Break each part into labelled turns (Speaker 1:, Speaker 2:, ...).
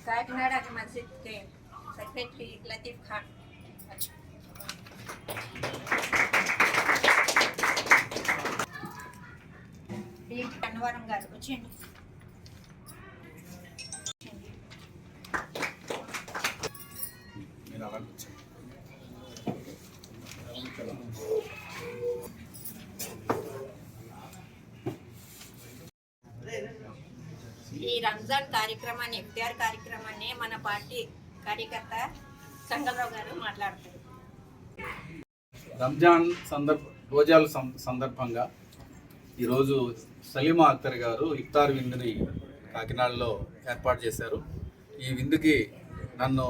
Speaker 1: काकीनाडा की मस्जिद के सेक्रेटरी लतीफ खान। అన్నవరం గారు వచ్చేయండి. ఈ రంజాన్ కార్యక్రమాన్ని ఇఫ్తార్ కార్యక్రమాన్ని మన పార్టీ కార్యకర్త సంగలరావు గారు మాట్లాడతారు.
Speaker 2: రంజాన్ రోజాల సందర్భంగా ఈరోజు సలీమా అఖ్తర్ గారు ఇఫ్తార్ విందుని కాకినాడలో ఏర్పాటు చేశారు. ఈ విందుకి నన్ను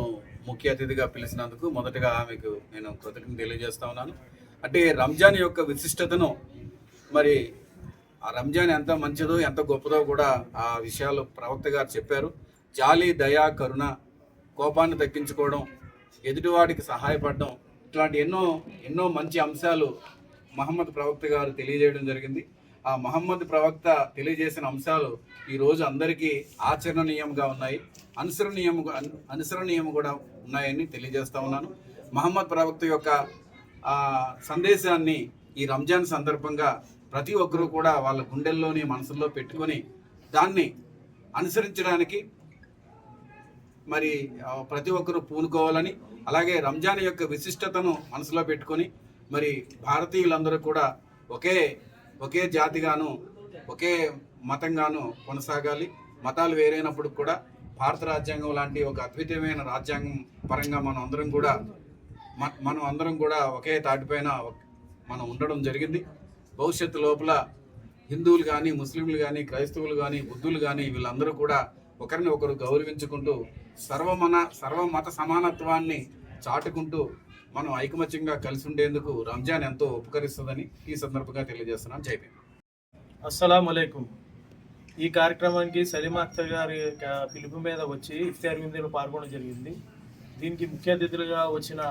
Speaker 2: ముఖ్య అతిథిగా పిలిచినందుకు మొదటగా ఆమెకు నేను కృతజ్ఞతలు తెలియజేస్తా ఉన్నాను. అంటే రంజాన్ యొక్క విశిష్టతను, మరి ఆ రంజాన్ ఎంత మంచిదో ఎంత గొప్పదో కూడా ఆ విషయాలు ప్రవక్త గారు చెప్పారు. జాలి, దయా, కరుణ, కోపాన్ని తగ్గించుకోవడం, ఎదుటివాడికి సహాయపడడం, ఇట్లాంటి ఎన్నో మంచి అంశాలు మహమ్మద్ ప్రవక్త గారు తెలియజేయడం జరిగింది. ఆ మహమ్మద్ ప్రవక్త తెలియజేసిన అంశాలు ఈరోజు అందరికీ ఆచరణీయంగా ఉన్నాయి, అనుసరణీయం కూడా ఉన్నాయని తెలియజేస్తా ఉన్నాను. మహమ్మద్ ప్రవక్త యొక్క సందేశాన్ని ఈ రంజాన్ సందర్భంగా ప్రతి ఒక్కరూ కూడా వాళ్ళ గుండెల్లోని మనసుల్లో పెట్టుకొని దాన్ని అనుసరించడానికి మరి ప్రతి ఒక్కరూ పూనుకోవాలని, అలాగే రంజాన్ యొక్క విశిష్టతను మనసులో పెట్టుకొని మరి భారతీయులందరూ కూడా ఒకే జాతిగాను ఒకే మతంగాను కొనసాగాలి. మతాలు వేరైనప్పుడు కూడా భారత రాజ్యాంగం లాంటి ఒక అద్భుతమైన రాజ్యాంగం పరంగా మనం అందరం కూడా ఒకే తాటిపైన మనం ఉండడం జరిగింది. భవిష్యత్తు లోపల హిందువులు కానీ, ముస్లింలు కానీ, క్రైస్తవులు కానీ, బుద్ధులు కానీ వీళ్ళందరూ కూడా ఒకరిని ఒకరు గౌరవించుకుంటూ సర్వమత సమానత్వాన్ని చాటుకుంటూ మనం ఐకమత్యంగా కలిసి ఉండేందుకు రంజాన్ ఎంతో ఉపకరిస్తుందని ఈ సందర్భంగా తెలియజేస్తున్నాను. జై భీమ్.
Speaker 3: అస్సలాము అలైకుం. ఈ కార్యక్రమానికి సలీమా అఖ్తర్ గారి పిలుపు మీద వచ్చి ఇఫ్తార్ విందులో పాల్గొనడం జరిగింది. దీనికి ముఖ్య అతిథులుగా వచ్చిన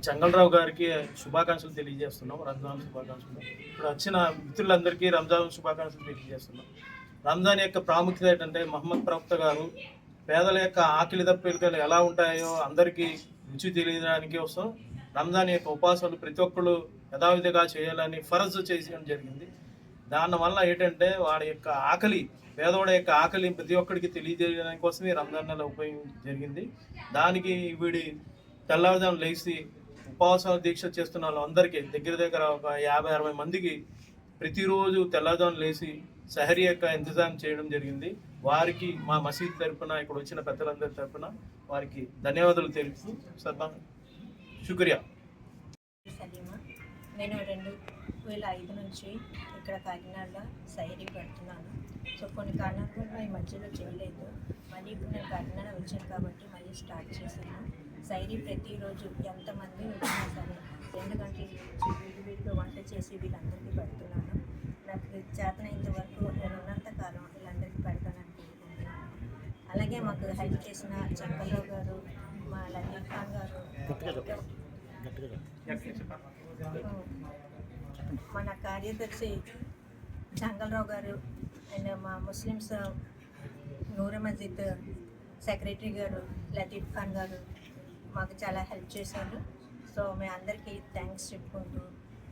Speaker 3: చంగలరావు గారికి శుభాకాంక్షలు తెలియజేస్తున్నాం. రంజాన్ శుభాకాంక్షలు. ఇప్పుడు వచ్చిన మిత్రులందరికీ రంజాన్ శుభాకాంక్షలు తెలియజేస్తున్నాం. రంజాన్ యొక్క ప్రాముఖ్యత ఏంటంటే మహమ్మద్ ప్రవక్త గారు పేదల యొక్క ఆకలి దప్పికలు ఎలా ఉంటాయో అందరికీ రుచి తెలియడానికి కోసం రంజాన్ యొక్క ఉపవాసాలు ప్రతి ఒక్కరు యథావిధిగా చేయాలని ఫరజ్ చేయడం జరిగింది. దానివల్ల ఏంటంటే వాడి యొక్క ఆకలి, పేదవాడి యొక్క ఆకలి ప్రతి ఒక్కరికి తెలియజేయడానికి కోసమే రంజాన్ నెల ఉపయోగించడం జరిగింది. దానికి వీడి తెల్లవారుజామున లేచి ఉపవాసాలు దీక్ష చేస్తున్న వాళ్ళందరికీ దగ్గర ఒక 50-60 మందికి ప్రతిరోజు తెల్లవారుజామున లేచి సహరీ యొక్క ఇంతజాం చేయడం జరిగింది. వారికి మా మసీద్ తరఫున, ఇక్కడ వచ్చిన పెద్దలందరి తరఫున వారికి ధన్యవాదాలు తెలుపుతూ శుక్రియా.
Speaker 1: నేను 2005 నుంచి ఇక్కడ కాకినాడలో సైరీ పెడుతున్నాను. సో కొన్ని కారణాలు ఈ మధ్యలో చేయలేదు. మళ్ళీ ఇప్పుడు నేను కాకినాడ వచ్చాను కాబట్టి మళ్ళీ స్టార్ట్ చేశాను. సైరీ ప్రతిరోజు ఎంతమంది వచ్చినా సరే 2 గంటల నుంచి వీడిగా వంట చేసి వీళ్ళందరికీ పెడుతున్నాను. నాకు చేతనైనంత వరకు నేను ఉన్నంత కాలం వీళ్ళందరికీ పెడతానని కోరుకుంటున్నాను. అలాగే మాకు హెల్ప్ చేసిన చంగలరావు గారు, మా లతీఫ్ ఖాన్ గారు, మన కార్యదర్శి చంగలరావు గారు అండ్ మా ముస్లిమ్స్ నూర్ మస్జిద్ సెక్రటరీ గారు లతీఫ్ ఖాన్ గారు మాకు చాలా హెల్ప్ చేశారు. సో మీ అందరికీ థ్యాంక్స్ చెప్పుకుంటూ